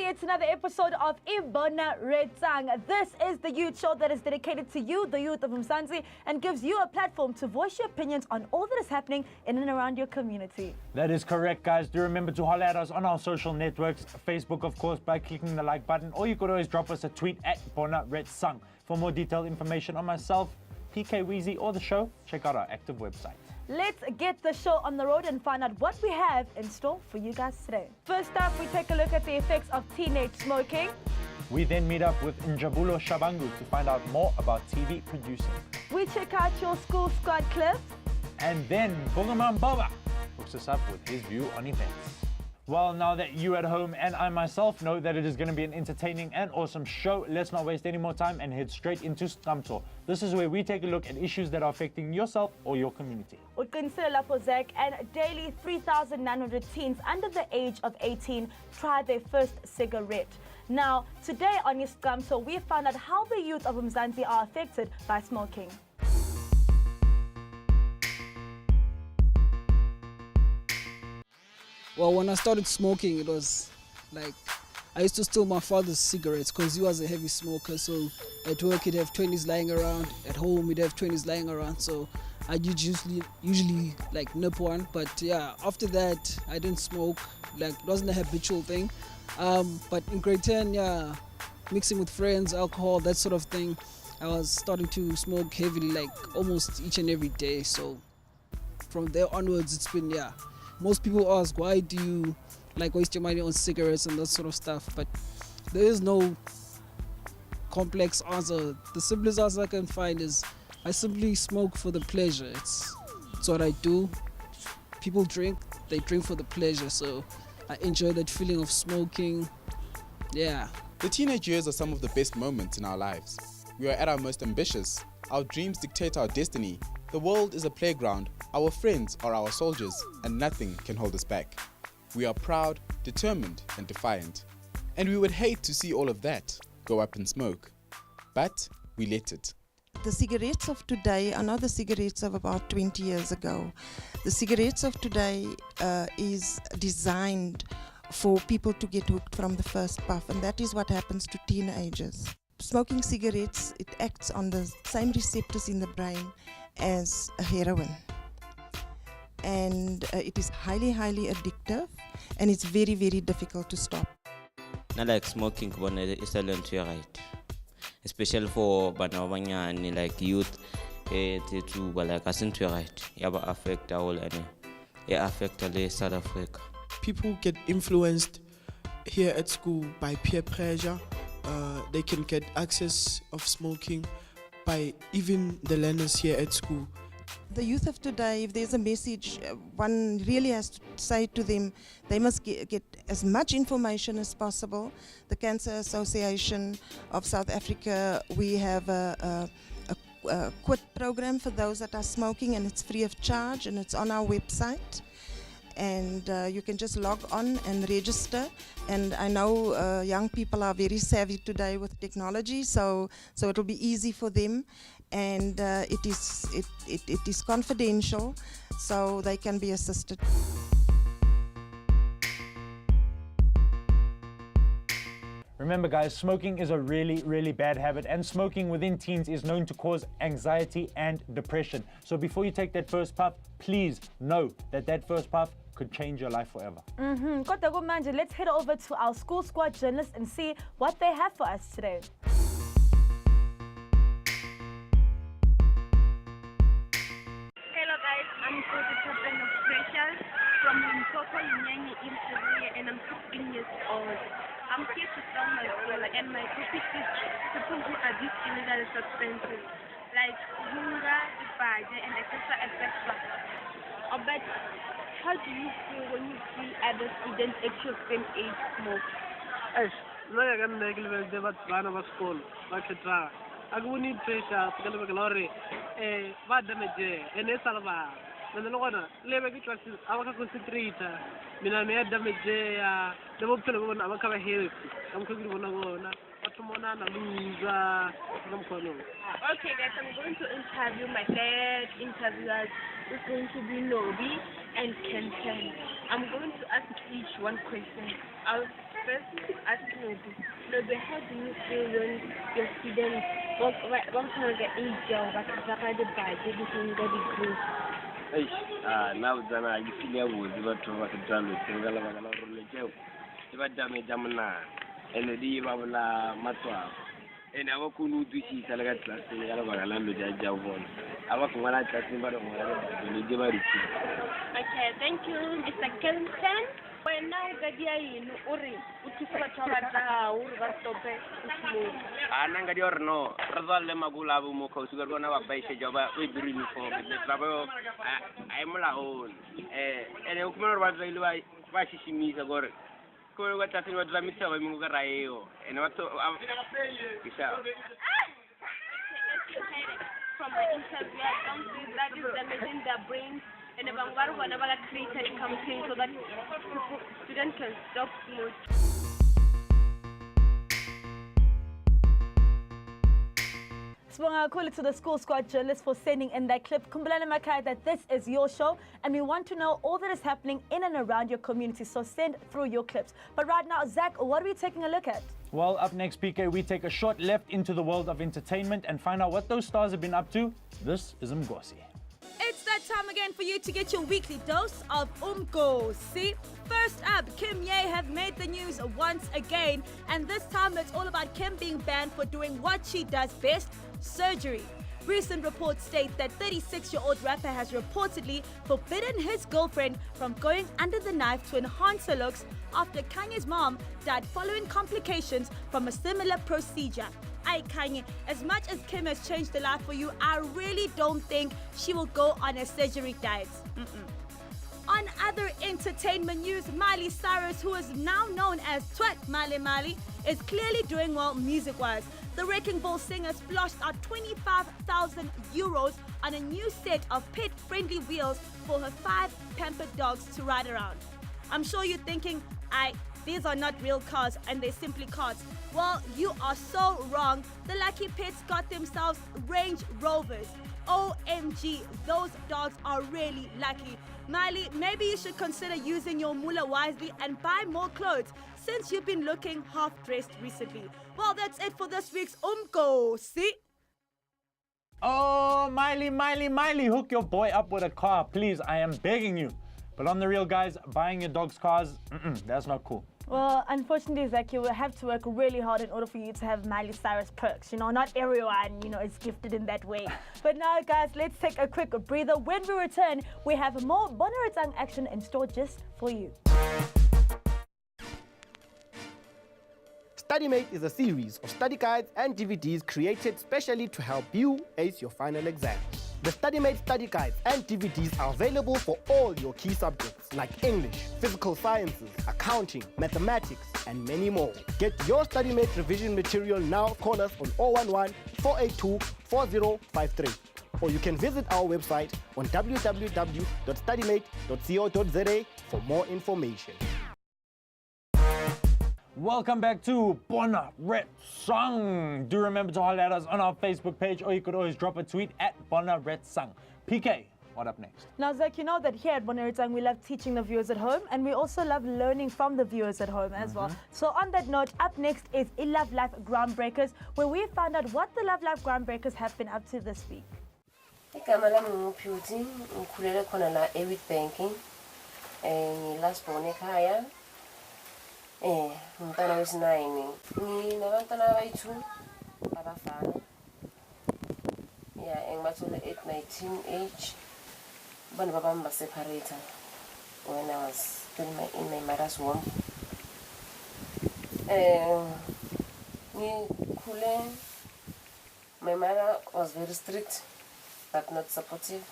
it's another episode of Bona Retsang. This is the youth show that is dedicated to you, the youth of Mzansi, and gives you a platform to voice your opinions on all that is happening in and around your community. That is correct, guys. Do remember to holler at us on our social networks, Facebook, of course, by clicking the like button, or you could always drop us a tweet at Bona Retsang. For more detailed information on myself, PK Weezy, or the show, check out our active website. Let's get the show on the road and find out what we have in store for you guys today. First up, we take a look at the effects of teenage smoking. We then meet up with Njabulo Shabangu to find out more about TV producing. We check out your school squad clips. And then Bungaman Baba hooks us up with his view on events. Well, now that you at home and I myself know that it is going to be an entertaining and awesome show, let's not waste any more time and head straight into Stamto. This is where we take a look at issues that are affecting yourself or your community. Uqinisile lapho Zach, and daily 3,900 teens under the age of 18 try their first cigarette. Now, today on Stamto, we found out how the youth of Mzansi are affected by smoking. Well, when I started smoking, it was like I used to steal my father's cigarettes because he was a heavy smoker. So at work he'd have 20s lying around. At home he'd have 20s lying around. So I'd usually like nip one. But yeah, after that I didn't smoke. Like it wasn't a habitual thing. But in grade 10, yeah, mixing with friends, alcohol, that sort of thing, I was starting to smoke heavily, like almost each and every day. So from there onwards, it's been, yeah. Most people ask, why do you like waste your money on cigarettes and that sort of stuff? But there is no complex answer. The simplest answer I can find is I simply smoke for the pleasure. It's what I do. People drink, they drink for the pleasure. So I enjoy that feeling of smoking. Yeah. The teenage years are some of the best moments in our lives. We are at our most ambitious. Our dreams dictate our destiny. The world is a playground. Our friends are our soldiers, and nothing can hold us back. We are proud, determined, and defiant. And we would hate to see all of that go up in smoke. But we let it. The cigarettes of today are not the cigarettes of about 20 years ago. The cigarettes of today is designed for people to get hooked from the first puff, and that is what happens to teenagers. Smoking cigarettes, it acts on the same receptors in the brain as a heroin. And it is highly, highly addictive, and it's very, very difficult to stop. Not like smoking, but it's a learn to your right. Especially for banawanya like youth, to like asin to your right. Yeah, but affect all and affect all South Africa. People get influenced here at school by peer pressure. They can get access of smoking by even the learners here at school. The youth of today, if there's a message, one really has to say to them, they must get as much information as possible. The Cancer Association of South Africa, we have a quit program for those that are smoking, and it's free of charge, and it's on our website. And you can just log on and register. And I know young people are very savvy today with technology, so it'll be easy for them. And it is confidential, so they can be assisted. Remember, guys, smoking is a really, really bad habit, and smoking within teens is known to cause anxiety and depression. So before you take that first puff, please know that first puff could change your life forever. Kodwa kumanje, let's head over to our school squad journalists and see what they have for us today. Hello guys, I'm Coach of Special from Limpopo, Nyanya, and I'm 16 years old. I'm here to tell my story, and my topic is people who abuse illegal substances like hunger, ibaje, and etc. But how do you feel when you see other students at your same age smoke? Nna ka nna ke lebeletse batho bana ba sekolo ba kgethang a ke bone pressure ka lebaka la gore ba damage ene e sa le bana le gona le be ke tlase a ba ka concentrate menano ya damage ya le bophelo ba bona ba ka ba healthy ka mokgwa ke di bona bona simonana luza nomkhonong. Okay, guys, I'm going to interview my third interviewers. It's going to be Nobi and Ken. I'm going to ask each one question. I'll first ask Nobi. Nobi, how do you feel when your students want to get age or what is the budget between the degrees? Now that I feel was about to work at Jamie, about Jamie Jamana, and the Diva Matwa. And our Kunu Dushi Salagat class in Alabama, Javon. Our Kumala Tassim, but Okay, thank you, Mr. Kelton. When now Gadia in Uri, which is what Urvastope. Anangadior no, Razal Magula Moko, Sugarona, Baisha Java, we bring for the travel. I'm la own. And Okumar was very Vashi Agor. What I think was the Mr. Mugarayo and what from my interview, I don't think that is damaging their brains. And whenever a creator comes in so that students can stop smoking. Sibonga kakhulu to the School Squad journalists for sending in that clip. Kumbulani Makai, that this is your show and we want to know all that is happening in and around your community, so send through your clips. But right now, Zach, what are we taking a look at? Well, up next, PK, we take a short left into the world of entertainment and find out what those stars have been up to. This is Mgosi. It's that time again for you to get your weekly dose of Umgosi. First up, Kim Ye have made the news once again, and this time it's all about Kim being banned for doing what she does best, surgery. Recent reports state that 36-year-old rapper has reportedly forbidden his girlfriend from going under the knife to enhance her looks after Kanye's mom died following complications from a similar procedure. Aye, Kanye, as much as Kim has changed the life for you, I really don't think she will go on a surgery diet. On other entertainment news, Miley Cyrus, who is now known as Twat Mali, is clearly doing well music-wise. The Wrecking Ball singer splashed out 25,000 euros on a new set of pet-friendly wheels for her 5 pampered dogs to ride around. I'm sure you're thinking, these are not real cars and they're simply carts. Well, you are so wrong. The lucky pets got themselves Range Rovers. OMG, those dogs are really lucky. Miley, maybe you should consider using your moolah wisely and buy more clothes since you've been looking half-dressed recently. Well, that's it for this week's See? Oh, Miley, hook your boy up with a car, please. I am begging you. But on the real, guys, buying your dog's cars, that's not cool. Well, unfortunately, Zach, you will have to work really hard in order for you to have Miley Cyrus perks. Not everyone, is gifted in that way. But now, guys, let's take a quick breather. When we return, we have more Bona Retsang action in store just for you. StudyMate is a series of study guides and DVDs created specially to help you ace your final exam. The StudyMate study guides and DVDs are available for all your key subjects like English, physical sciences, accounting, mathematics, and many more. Get your StudyMate revision material now. Call us on 011-482-4053. Or you can visit our website on www.studymate.co.za for more information. Welcome back to Bona Retsang. Do remember to holler at us on our Facebook page, or you could always drop a tweet at Bona Retsang. PK, what up next? Now, Zach, you know that here at Bona Retsang, we love teaching the viewers at home, and we also love learning from the viewers at home as well. So on that note, up next is Love Life Groundbreakers, where we found out what the Love Life Groundbreakers have been up to this week. Igama lami nguphuthi ngikhulele khona la eWitbank last born ekhaya umntana wesi-9 nginabantwana abayi-2 abafana engibathole at my teenage bona babami baseparate when I was in my mother's womb. Ngikhule, my mother was very strict but not supportive.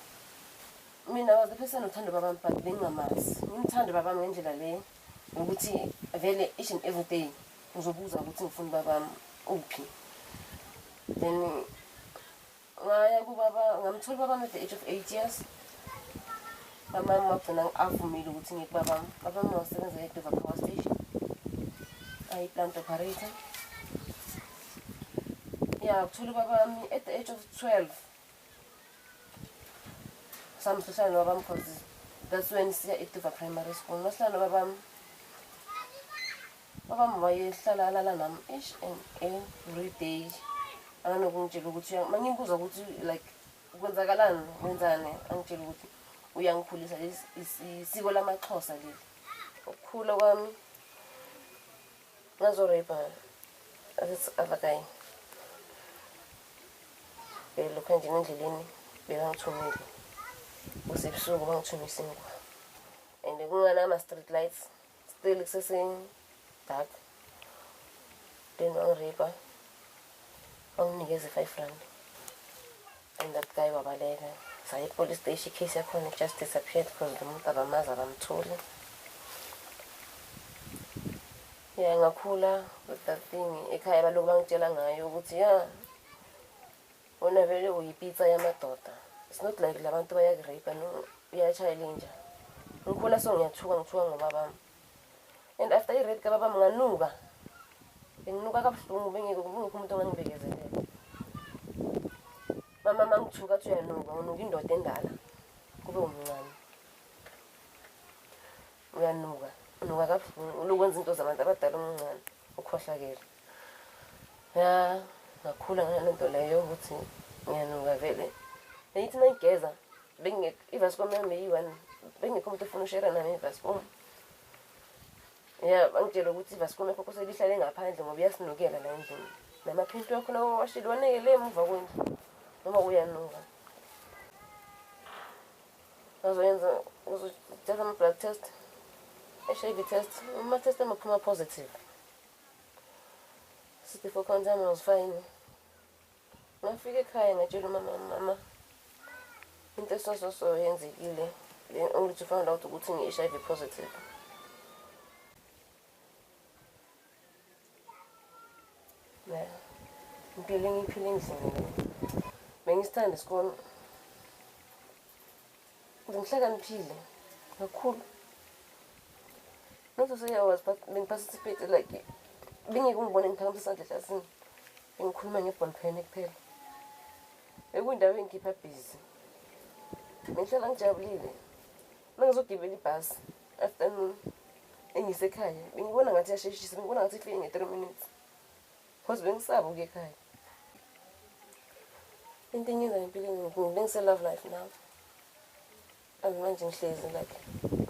I was the person who turned babam but bengamazi. Ngimthanda babam ngendlela le ukuthi vele each and every day uzobuza ukuthi ngifuna babam uphi. Then ngaya kubaba ngamthola babam at the age of 8 years. Mama wagcina avumile ukuthi ngikubabam. Babam wasebenza eDover Power Station. Plant operator. Yeah, at the age of 12. Some social because that's when siya active primary school. Naslalo babam wayehlala nam each and every day. Anokungitshela ukuthi mangimbuza ukuthi like kwenzakalani wenzani angitshela ukuthi uyangikhulisa isiko lamaXhosa leli. Ukukhula kwami ngazorepa this other guy. Lokho nje endleleni bekangithumile. Usebusuku bangithumisa ingwa. And kunganama street lights still kuseseng dark. Then wangirepa. Wanginikeza 5 rand. And that guy wabaleka. Saye police station case yakhona just disappeared because the muntu abamazi abamtholi. Yeah, ngakhula with that thing. Ekhaya baloku bangitshela ngayo ukuthi wona vele uyipizza yamadoda. It's not like labantu bayagrape no uyachayela inja. Ngikhula so ngiyathuka ngoba bami. And after I read ka baba nganuka. Benginuka kabuhlungu bengeke umuntu ongangibekezelela. Mama mangithuka athi uyanuka indoda endala. Kube umncane. Uyanuka. Unuka kabuhlungu lokwenza into zabantu abadala umncane ukhohlakele. Ya ngakhula ngalento leyo ukuthi ngiyanuka vele. Eyithi nayigeza bengeke ivascom yami yi1 bengeke umuntu ufuna ushare nami ivascom. Yeah, angitshela ukuthi ivascom yakho kuselihlale ngaphandle ngoba iyasinukela la endlini. Namaphinto yakho nawo washili wanekele emuva kwendlu. Noma uyanuka. Uzoyenza ama blood test. HIV test, my test amaphuma positive. 64 count I was fine. Ngafika ekhaya ngatshela mama into so yenzekile. Then only to find out ukuthi ngi-HIV positive. Yeah. Impilo ngiphile endlini. Bengisithanda isikole. Ngihlakaniphile kakhulu. Not to say I was participated like being ngibone ngithatha isandla hlasini. Ngikhuluma ngebone pen kuphela. Ekundaweni ngikhipha busy. Ngihlala ngijabulile. Mangizogibela ibhasi afternoon engisekhaya. Ngibona ngathi yasheshisa, ngibona ngathi ifike nge3 minutes. Because bengisaba ukuya ekhaya. Into engenza empilweni ngibengise love life now. Manje ngihlezi like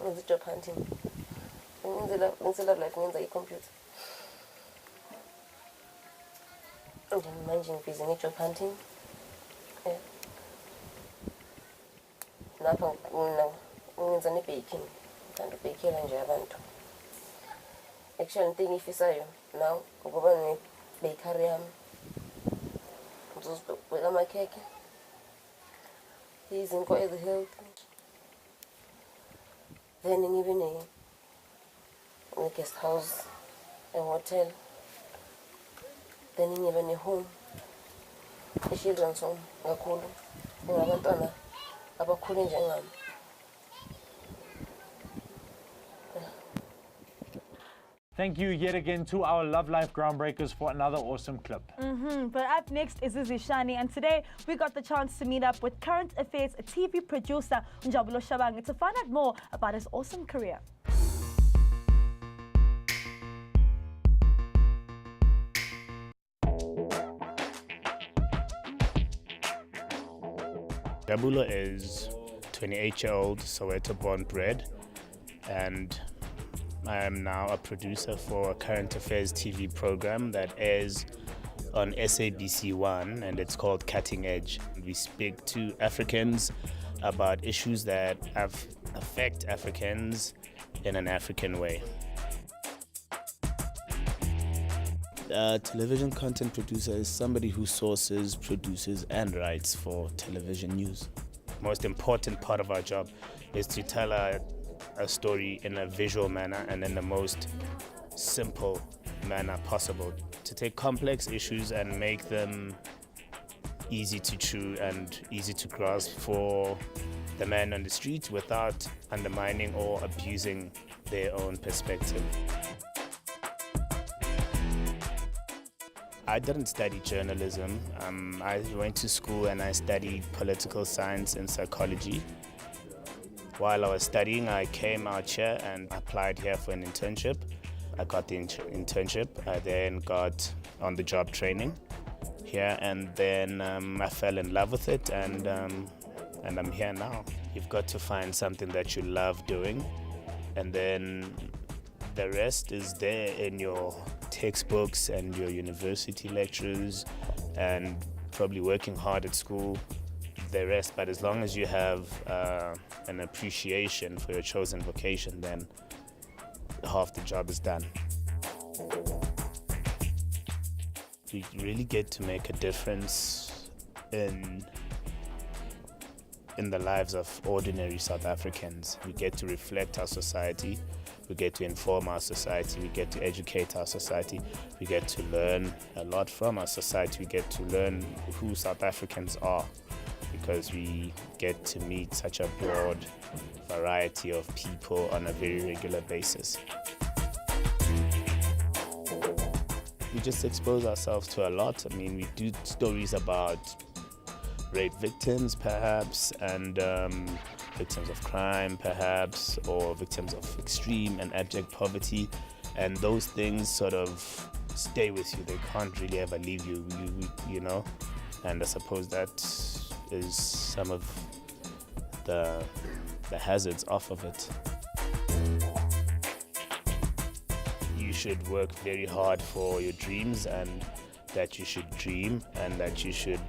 ngenza job hunting. Ngenzela love life ngenza i-computer. And manje ngibhizi nge-job hunting. Yeah. Lapha ngenza ne-baking. Ngithanda ubhekela nje abantu. Actually into engiyifisayo now ukuba ne-bakery yami. Ngizobeka amakhekhe. Izinto ezihealthy. Then ngibe guest house, a hotel. Then ngibe ne-home. I-children's home kakhulu. Ngabantwana abakhulu njengami. Thank you yet again to our Love Life groundbreakers for another awesome clip. But up next is Shani, and today we got the chance to meet up with current affairs TV producer Njabulo Shabangi to find out more about his awesome career. Njabulo is 28-year-old Soweto-born bred, and I am now a producer for a current affairs TV program that airs on SABC1, and it's called Cutting Edge. We speak to Africans about issues that affect Africans in an African way. A television content producer is somebody who sources, produces, and writes for television news. Most important part of our job is to tell a story in a visual manner and in the most simple manner possible. To take complex issues and make them easy to chew and easy to grasp for the man on the street without undermining or abusing their own perspective. I didn't study journalism. I went to school and I studied political science and psychology. While I was studying, I came out here and applied here for an internship. I got the internship. I then got on-the-job training here, and then I fell in love with it, and I'm here now. You've got to find something that you love doing, and then the rest is there in your textbooks and your university lectures and probably working hard at school, the rest. But as long as you have an appreciation for your chosen vocation, then half the job is done. We really get to make a difference in the lives of ordinary South Africans. We get to reflect our society, we get to inform our society, we get to educate our society, we get to learn a lot from our society, we get to learn who South Africans are, because we get to meet such a broad variety of people on a very regular basis. We just expose ourselves to a lot. I mean, we do stories about rape victims, perhaps, and victims of crime, perhaps, or victims of extreme and abject poverty. And those things sort of stay with you. They can't really ever leave you, you know? And I suppose that is some of the hazards off of it. You should work very hard for your dreams, and that you should dream, and that you should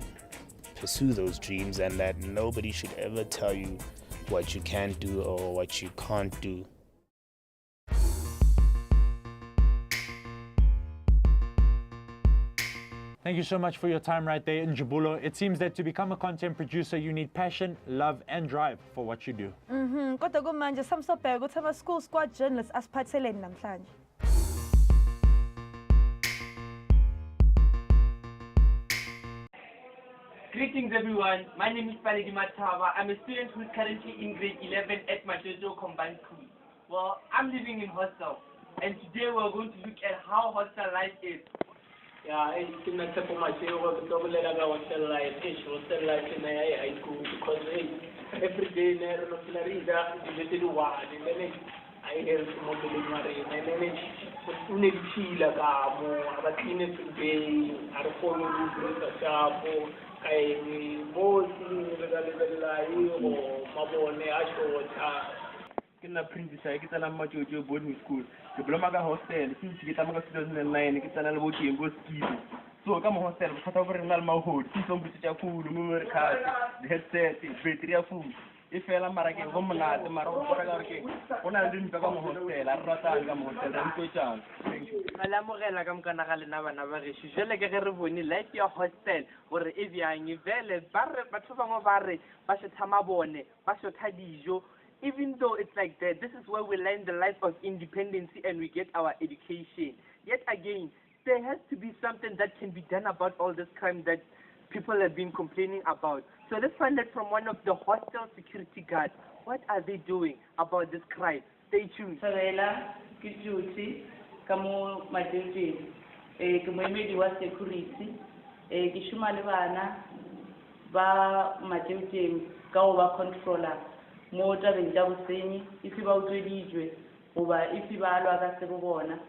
pursue those dreams, and that nobody should ever tell you what you can do or what you can't do. Thank you so much for your time right there in Jabulo. It seems that to become a content producer, you need passion, love, and drive for what you do. Kodwa kumanje samsobheka ukuthi ama-school squad journalists asiphatheleni namhlanje. Greetings everyone, my name is Paledi Matava. I'm a student who's currently in grade 11 at Majojo Combined School. Well, I'm living in hostel, and today we're going to look at how hostel life is. Yeah, it's in the top of my table, the double letter hostel life, hostel life in high school, because every day there is a reader, you do one, and then I hear some of the marine, and then it's Chila, but in it today, I follow the shop. Kena princess saya kita nama Jojo boarding school. Sebelum aga hostel, kita maga 2009 kita na lebo tiempo ski. So kama hostel kata orang nal mau hod, kita bisa campur memory card, headset, battery full. Ifela marake gomna te maro koraga ke. Ona din ka kama hostel, arrata kama hostel dan ko chan. Thank you. Ala mo gela ka mkana ga lena bana ba re shele ke re bone life ya hostel gore e byang vele ba re batho bangwe ba re ba se thama bone ba se tha dijo. Even though it's like that, this is where we learn the life of independence and we get our education. Yet again, there has to be something that can be done about all this crime that people have been complaining about. So let's find out from one of the hostel security guards. What are they doing about this crime? Stay tuned. Sarela, Kijuti, Kamu Majuti, Kumemedi was security, Kishuma Livana, Ba Majuti, Gawa controller. Moja benjabusenyi if ba utlwedijwe goba if ba alwa ka se bona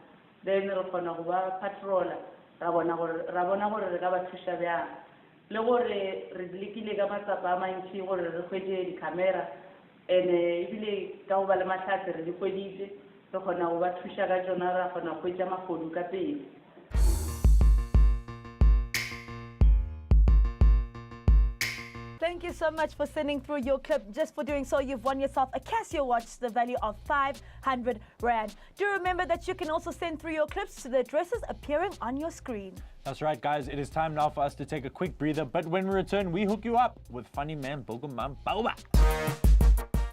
then re khona go ba patroller ra bona gore re ka ba thusha bjang le gore re lekile ka matsapa a mantši gore re hwetše di-camera and ebile ka go ba le mahlatse re di hweditše re khona go ba thusha ka tsona ra khona go hwetša mafodu ka pele. Thank you so much for sending through your clip. Just for doing so, you've won yourself a Casio watch to the value of 500 Rand. Do remember that you can also send through your clips to the addresses appearing on your screen. That's right, guys. It is time now for us to take a quick breather. But when we return, we hook you up with funny man Bogumam Baoba.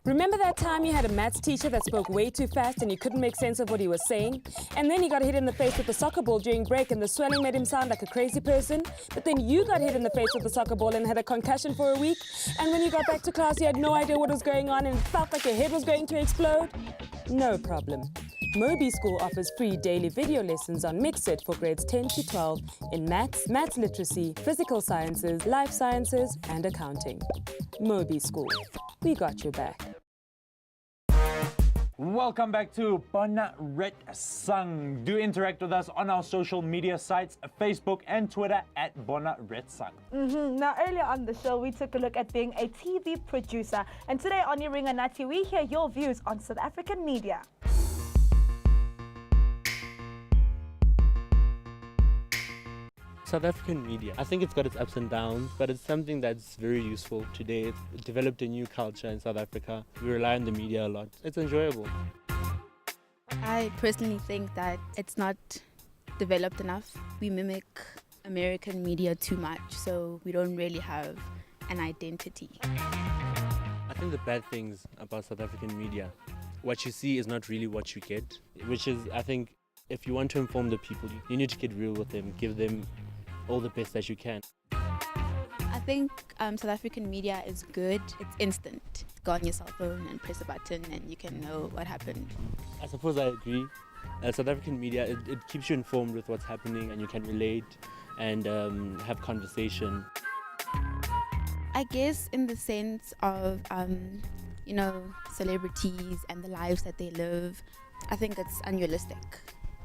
Remember that time you had a maths teacher that spoke way too fast and you couldn't make sense of what he was saying? And then he got hit in the face with a soccer ball during break and the swelling made him sound like a crazy person? But then you got hit in the face with a soccer ball and had a concussion for a week? And when you got back to class, you had no idea what was going on and it felt like your head was going to explode? No problem. Moby School offers free daily video lessons on Mixit for grades 10 to 12 in maths, maths literacy, physical sciences, life sciences, and accounting. Moby School, we got your back. Welcome back to Bona Retsang. Do interact with us on our social media sites, Facebook and Twitter at Bona Retsang. Now, earlier on the show, we took a look at being a TV producer. And today on Iringa Nati, we hear your views on South African media. South African media, I think it's got its ups and downs, but it's something that's very useful today. It's developed a new culture in South Africa. We rely on the media a lot. It's enjoyable. I personally think that it's not developed enough. We mimic American media too much, so we don't really have an identity. I think the bad things about South African media, what you see is not really what you get, which is, I think, if you want to inform the people, you need to get real with them, give them all the best that you can. I think South African media is good. It's instant. Go on your cell phone and press a button and you can know what happened. I suppose I agree. South African media, it keeps you informed with what's happening and you can relate and have conversation. I guess in the sense of, celebrities and the lives that they live, I think it's unrealistic.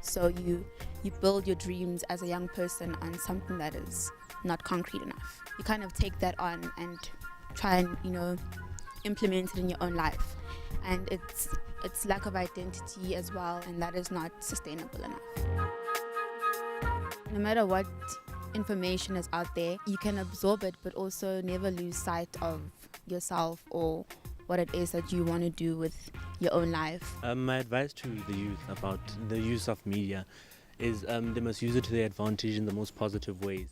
So you build your dreams as a young person on something that is not concrete enough. You kind of take that on and try and, implement it in your own life. And it's lack of identity as well, and that is not sustainable enough. No matter what information is out there, you can absorb it, but also never lose sight of yourself or what it is that you want to do with your own life. My advice to the youth about the use of media is they must use it to their advantage in the most positive ways.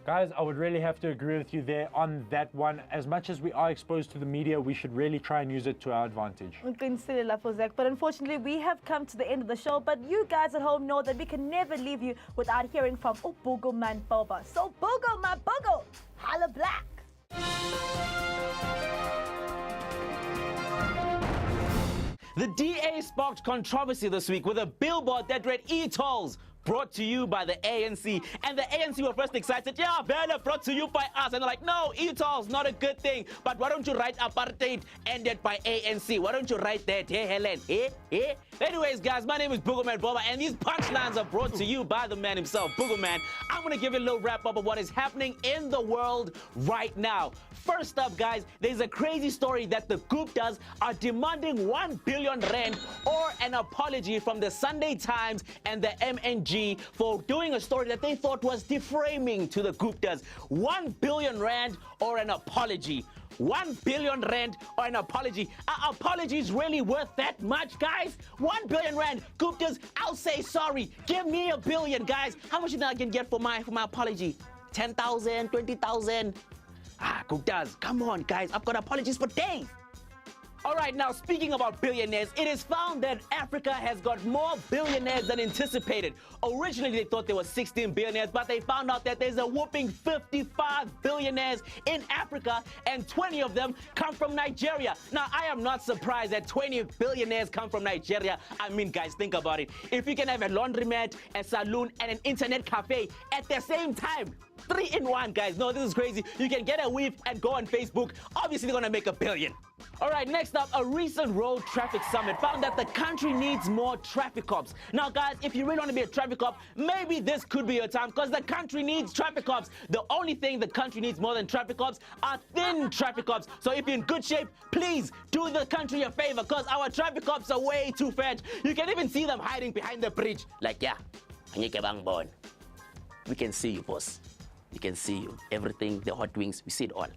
Guys, I would really have to agree with you there on that one. As much as we are exposed to the media, we should really try and use it to our advantage. But unfortunately, we have come to the end of the show. But you guys at home know that we can never leave you without hearing from Bugo Man Boba. So Bugo Man Bugo, holla black. The DA sparked controversy this week with a billboard that read e-tolls, brought to you by the ANC. And the ANC were first excited, yeah, Bella, brought to you by us. And they're like, no, e-tolls, not a good thing. But why don't you write apartheid ended by ANC? Why don't you write that? Hey, Helen, Anyways, guys, my name is Boogerman Boba, and these punchlines are brought to you by the man himself, Boogerman. I'm going to give you a little wrap-up of what is happening in the world right now. First up, guys, there's a crazy story that the Guptas are demanding 1 billion rand or an apology from the Sunday Times and the MNG for doing a story that they thought was deframing to the Guptas. 1 billion rand or an apology. 1 billion rand or an apology. Are apologies really worth that much, guys? 1 billion rand. Guptas, I'll say sorry. Give me $1 billion, guys. How much do you think I can get for my apology? 10,000, 20,000? Guptas, come on, guys. I've got apologies for days. All right, now speaking about billionaires, it is found that Africa has got more billionaires than anticipated. Originally, they thought there were 16 billionaires, but they found out that there's a whopping 55 billionaires in Africa, and 20 of them come from Nigeria. Now, I am not surprised that 20 billionaires come from Nigeria. I mean, guys, think about it. If you can have a laundromat, a saloon, and an internet cafe at the same time, 3 in 1, guys. No, this is crazy. You can get a weave and go on Facebook. Obviously, they're gonna make $1 billion. All right, next up, a recent road traffic summit found that the country needs more traffic cops. Now, guys, if you really want to be a traffic cop, maybe this could be your time, because the country needs traffic cops. The only thing the country needs more than traffic cops are thin traffic cops. So if you're in good shape, please do the country a favor, because our traffic cops are way too fat. You can even see them hiding behind the bridge. Like, yeah, we can see you, boss. We can see you. Everything, the hot wings, we see it all.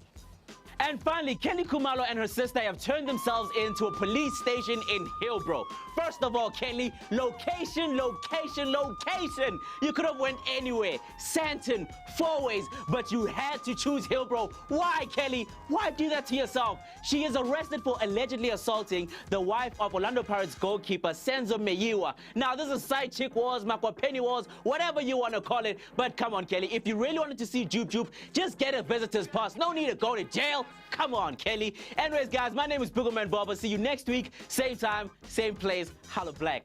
And finally, Kelly Khumalo and her sister have turned themselves into a police station in Hillbrow. First of all, Kelly, location, location, location. You could have went anywhere, Sandton, Fourways, but you had to choose Hillbrow. Why, Kelly? Why do that to yourself? She is arrested for allegedly assaulting the wife of Orlando Pirates goalkeeper Senzo Meyiwa. Now, this is side chick wars, Makwapeni wars, whatever you want to call it. But come on, Kelly, if you really wanted to see Joop Joop, just get a visitor's pass. No need to go to jail. Come on, Kelly. Anyways, guys, my name is Boogeyman Bob. I'll see you next week. Same time, same place. Holla black.